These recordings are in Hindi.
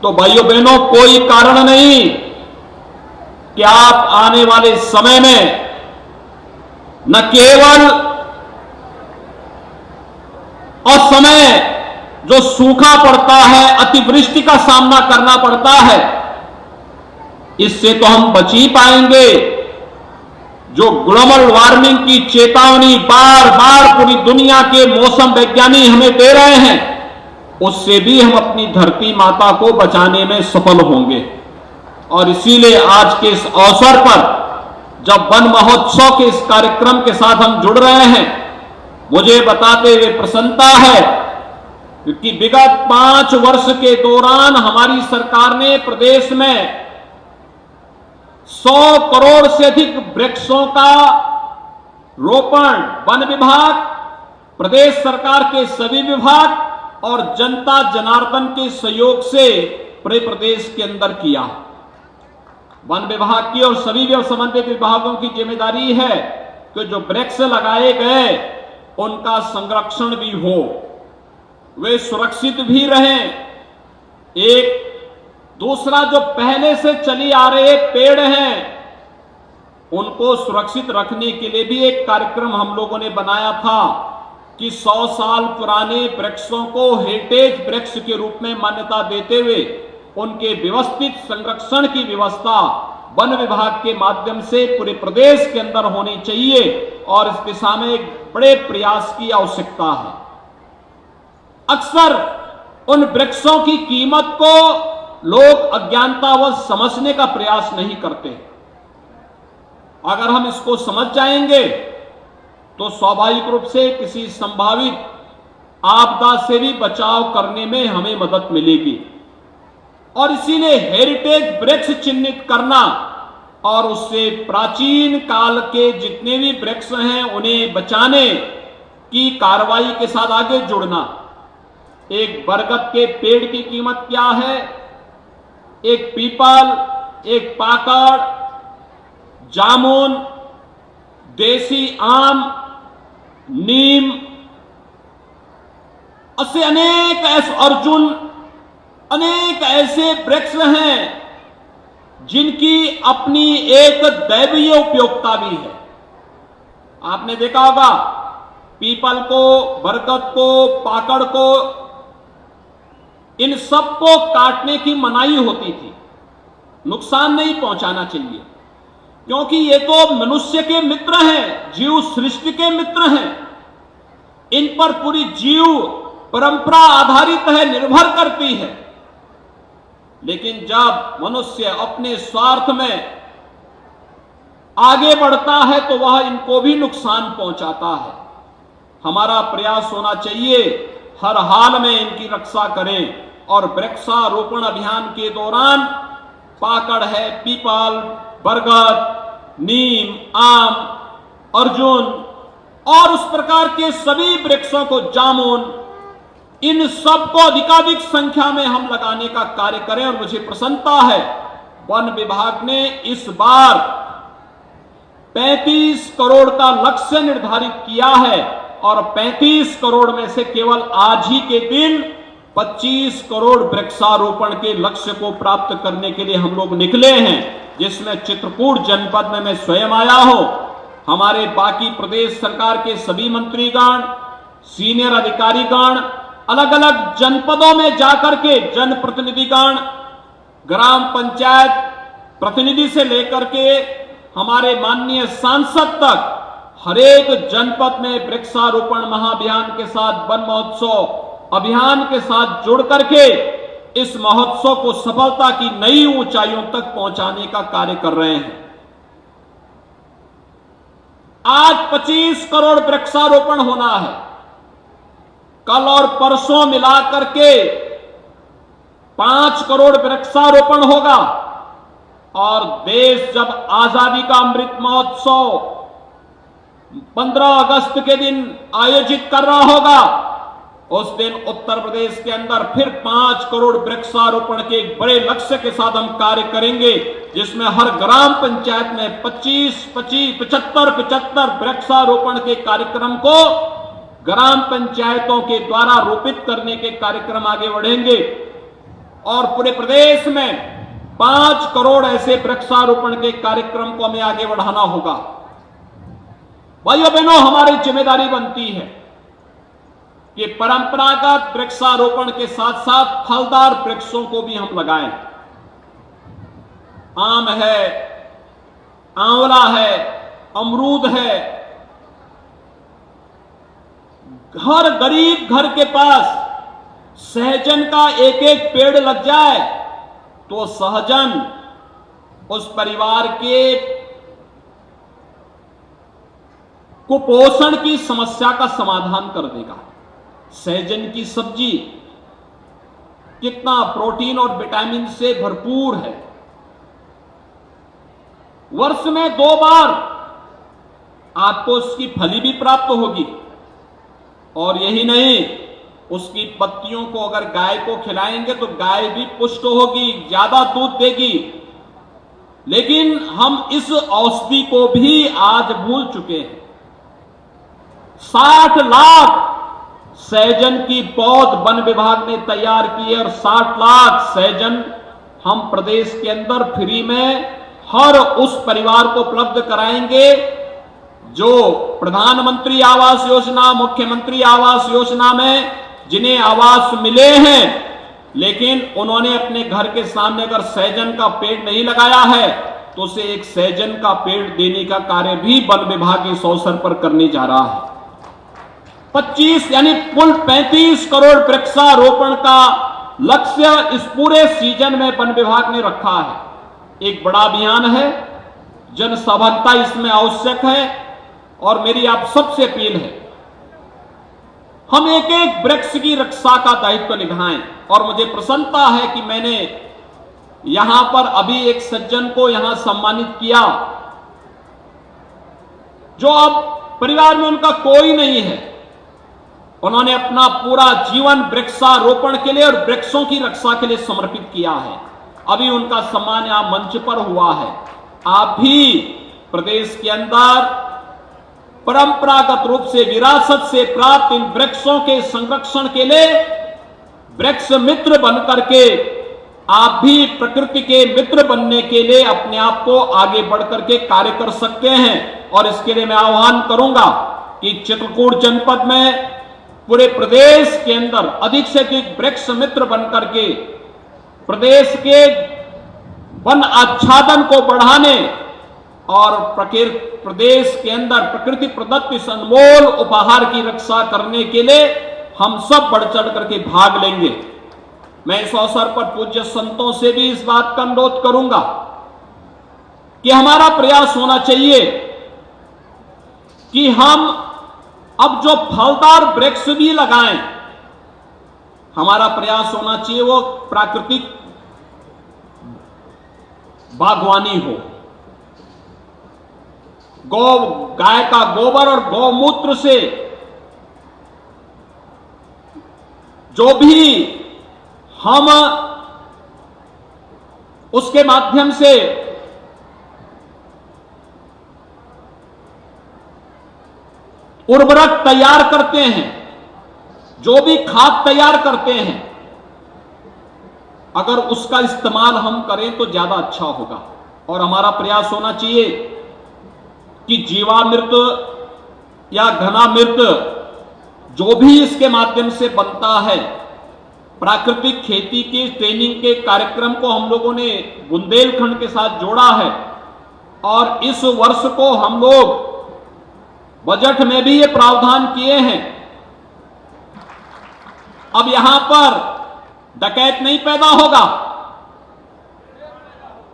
तो भाइयों बहनों, कोई कारण नहीं कि आप आने वाले समय में न केवल असमय जो सूखा पड़ता है, अतिवृष्टि का सामना करना पड़ता है, इससे तो हम बच ही पाएंगे। जो ग्लोबल वार्मिंग की चेतावनी बार बार पूरी दुनिया के मौसम वैज्ञानिक हमें दे रहे हैं, उससे भी हम अपनी धरती माता को बचाने में सफल होंगे। और इसीलिए आज के इस अवसर पर जब वन महोत्सव के इस कार्यक्रम के साथ हम जुड़ रहे हैं, मुझे बताते हुए प्रसन्नता है क्योंकि विगत 5 वर्ष के दौरान हमारी सरकार ने प्रदेश में 100 करोड़ से अधिक वृक्षों का रोपण वन विभाग, प्रदेश सरकार के सभी विभाग और जनता जनार्दन के सहयोग से पूरे प्रदेश के अंदर किया। वन विभाग की और सभी संबंधित विभागों की जिम्मेदारी है कि जो वृक्ष लगाए गए उनका संरक्षण भी हो, वे सुरक्षित भी रहें। एक दूसरा, जो पहले से चली आ रहे पेड़ हैं उनको सुरक्षित रखने के लिए भी एक कार्यक्रम हम लोगों ने बनाया था कि 100 साल पुराने वृक्षों को हेरिटेज वृक्ष के रूप में मान्यता देते हुए उनके व्यवस्थित संरक्षण की व्यवस्था वन विभाग के माध्यम से पूरे प्रदेश के अंदर होनी चाहिए और इस दिशा में एक बड़े प्रयास की आवश्यकता है। अक्सर उन वृक्षों की कीमत को लोग अज्ञानतावश समझने का प्रयास नहीं करते। अगर हम इसको समझ जाएंगे तो स्वाभाविक रूप से किसी संभावित आपदा से भी बचाव करने में हमें मदद मिलेगी। और इसीलिए हेरिटेज वृक्ष चिन्हित करना और उससे प्राचीन काल के जितने भी वृक्ष हैं उन्हें बचाने की कार्रवाई के साथ आगे जुड़ना। एक बरगद के पेड़ की कीमत क्या है, एक पीपल, एक पाकड़, जामुन, देसी आम, नीम, ऐसे अनेक अर्जुन, अनेक ऐसे वृक्ष हैं जिनकी अपनी एक दैवीय उपयोगिता भी है। आपने देखा होगा पीपल को, बरगद को, पाकड़ को, इन सबको काटने की मनाही होती थी, नुकसान नहीं पहुंचाना चाहिए, क्योंकि ये तो मनुष्य के मित्र हैं, जीव सृष्टि के मित्र हैं। इन पर पूरी जीव परंपरा आधारित है, निर्भर करती है। लेकिन जब मनुष्य अपने स्वार्थ में आगे बढ़ता है तो वह इनको भी नुकसान पहुंचाता है। हमारा प्रयास होना चाहिए हर हाल में इनकी रक्षा करें और वृक्षारोपण अभियान के दौरान पाकड़ है, पीपल, बरगद, नीम, आम, अर्जुन और उस प्रकार के सभी वृक्षों को, जामुन, इन सब को अधिकाधिक संख्या में हम लगाने का कार्य करें। और मुझे प्रसन्नता है वन विभाग ने इस बार 35 करोड़ का लक्ष्य निर्धारित किया है और 35 करोड़ में से केवल आज ही के दिन 25 करोड़ वृक्षारोपण के लक्ष्य को प्राप्त करने के लिए हम लोग निकले हैं, जिसमें चित्रकूट जनपद में मैं स्वयं आया हूं। हमारे बाकी प्रदेश सरकार के सभी मंत्रीगण, सीनियर अधिकारीगण अलग अलग जनपदों में जाकर के जनप्रतिनिधिगण, ग्राम पंचायत प्रतिनिधि से लेकर के हमारे माननीय सांसद तक हरेक जनपद में वृक्षारोपण महाअभियान के साथ, वन महोत्सव अभियान के साथ जुड़ करके इस महोत्सव को सफलता की नई ऊंचाइयों तक पहुंचाने का कार्य कर रहे हैं। आज 25 करोड़ वृक्षारोपण होना है। कल और परसों मिलाकर के 5 करोड़ वृक्षारोपण होगा और देश जब आजादी का अमृत महोत्सव 15 अगस्त के दिन आयोजित कर रहा होगा, उस दिन उत्तर प्रदेश के अंदर फिर 5 करोड़ वृक्षारोपण के एक बड़े लक्ष्य के साथ हम कार्य करेंगे, जिसमें हर ग्राम पंचायत में 25-75 वृक्षारोपण के कार्यक्रम को ग्राम पंचायतों के द्वारा रोपित करने के कार्यक्रम आगे बढ़ेंगे। और पूरे प्रदेश में 5 करोड़ ऐसे वृक्षारोपण के कार्यक्रम को हमें आगे बढ़ाना होगा। भाइयों बहनों, हमारी जिम्मेदारी बनती है कि परंपरागत वृक्षारोपण के साथ साथ फलदार वृक्षों को भी हम लगाएं। आम है, आंवला है, अमरूद है। हर गरीब घर के पास सहजन का एक एक पेड़ लग जाए तो सहजन उस परिवार के कुपोषण की समस्या का समाधान कर देगा। सहजन की सब्जी कितना प्रोटीन और विटामिन से भरपूर है। वर्ष में 2 बार आपको उसकी फली भी प्राप्त होगी, और यही नहीं, उसकी पत्तियों को अगर गाय को खिलाएंगे तो गाय भी पुष्ट होगी, ज्यादा दूध देगी। लेकिन हम इस औषधि को भी आज भूल चुके हैं। 60 लाख सहजन की पौध वन विभाग ने तैयार की है, और 60 लाख सहजन हम प्रदेश के अंदर फ्री में हर उस परिवार को उपलब्ध कराएंगे जो प्रधानमंत्री आवास योजना, मुख्यमंत्री आवास योजना में जिन्हें आवास मिले हैं, लेकिन उन्होंने अपने घर के सामने अगर सहजन का पेड़ नहीं लगाया है तो उसे एक सहजन का पेड़ देने का कार्य भी वन विभाग इस अवसर पर करने जा रहा है। 25 यानी कुल 35 करोड़ वृक्षारोपण का लक्ष्य इस पूरे सीजन में वन विभाग ने रखा है। एक बड़ा अभियान है, जन सहभागिता इसमें आवश्यक है, और मेरी आप सबसे अपील है हम एक एक वृक्ष की रक्षा का दायित्व निभाएं। और मुझे प्रसन्नता है कि मैंने यहां पर अभी एक सज्जन को यहां सम्मानित किया जो अब परिवार में उनका कोई नहीं है। उन्होंने अपना पूरा जीवन वृक्षारोपण के लिए और वृक्षों की रक्षा के लिए समर्पित किया है। अभी उनका सम्मान यहां मंच पर हुआ है। आप भी प्रदेश के अंदर परंपरागत रूप से विरासत से प्राप्त इन वृक्षों के संरक्षण के लिए वृक्ष मित्र बनकर के आप भी प्रकृति के मित्र बनने के लिए अपने आप को आगे बढ़कर के कार्य कर सकते हैं। और इसके लिए मैं आह्वान करूंगा कि चित्रकूट जनपद में पूरे प्रदेश के अंदर अधिक से अधिक वृक्ष मित्र बनकर के प्रदेश के वन आच्छादन को बढ़ाने और प्रदेश के अंदर प्रकृति प्रदत्त इस अनमोल उपहार की रक्षा करने के लिए हम सब बढ़ चढ़ करके भाग लेंगे। मैं इस अवसर पर पूज्य संतों से भी इस बात का अनुरोध करूंगा कि हमारा प्रयास होना चाहिए कि हम अब जो फलदार वृक्ष भी लगाएं, हमारा प्रयास होना चाहिए वो प्राकृतिक बागवानी हो। गाय का गोबर और गौमूत्र से जो भी हम उसके माध्यम से उर्वरक तैयार करते हैं, जो भी खाद तैयार करते हैं, अगर उसका इस्तेमाल हम करें तो ज्यादा अच्छा होगा। और हमारा प्रयास होना चाहिए कि जीवामृत या घनामृत जो भी इसके माध्यम से बनता है, प्राकृतिक खेती की ट्रेनिंग के कार्यक्रम को हम लोगों ने बुंदेलखंड के साथ जोड़ा है, और इस वर्ष को हम लोग बजट में भी ये प्रावधान किए हैं। अब यहां पर डकैत नहीं पैदा होगा।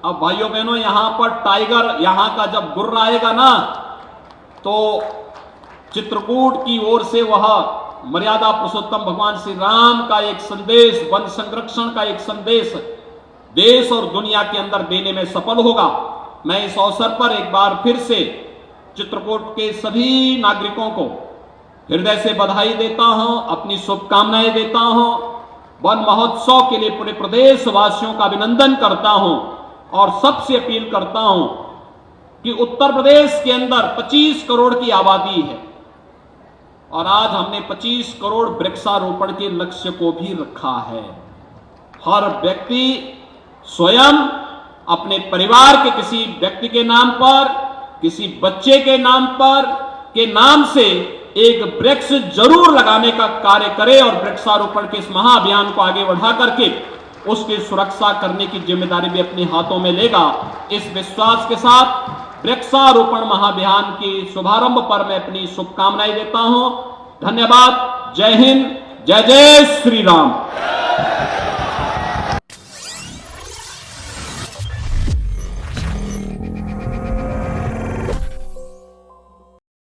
अब भाइयों बहनों, यहां पर टाइगर यहां का जब गुर्र आएगा ना, तो चित्रकूट की ओर से वह मर्यादा पुरुषोत्तम भगवान श्री राम का एक संदेश, वन संरक्षण का एक संदेश देश और दुनिया के अंदर देने में सफल होगा। मैं इस अवसर पर एक बार फिर से चित्रकूट के सभी नागरिकों को हृदय से बधाई देता हूं, अपनी शुभकामनाएं देता हूं। वन महोत्सव के लिए पूरे प्रदेश वासियों का अभिनंदन करता हूं और सबसे अपील करता हूं कि उत्तर प्रदेश के अंदर 25 करोड़ की आबादी है, और आज हमने 25 करोड़ वृक्षारोपण के लक्ष्य को भी रखा है। हर व्यक्ति स्वयं अपने परिवार के किसी व्यक्ति के नाम पर, किसी बच्चे के नाम से एक वृक्ष जरूर लगाने का कार्य करे और वृक्षारोपण के इस महाअभियान को आगे बढ़ा करके उसकी सुरक्षा करने की जिम्मेदारी भी अपने हाथों में लेगा। इस विश्वास के साथ वृक्षारोपण महाअभियान के शुभारंभ पर मैं अपनी शुभकामनाएं देता हूं। धन्यवाद। जय हिंद। जय जय श्री राम।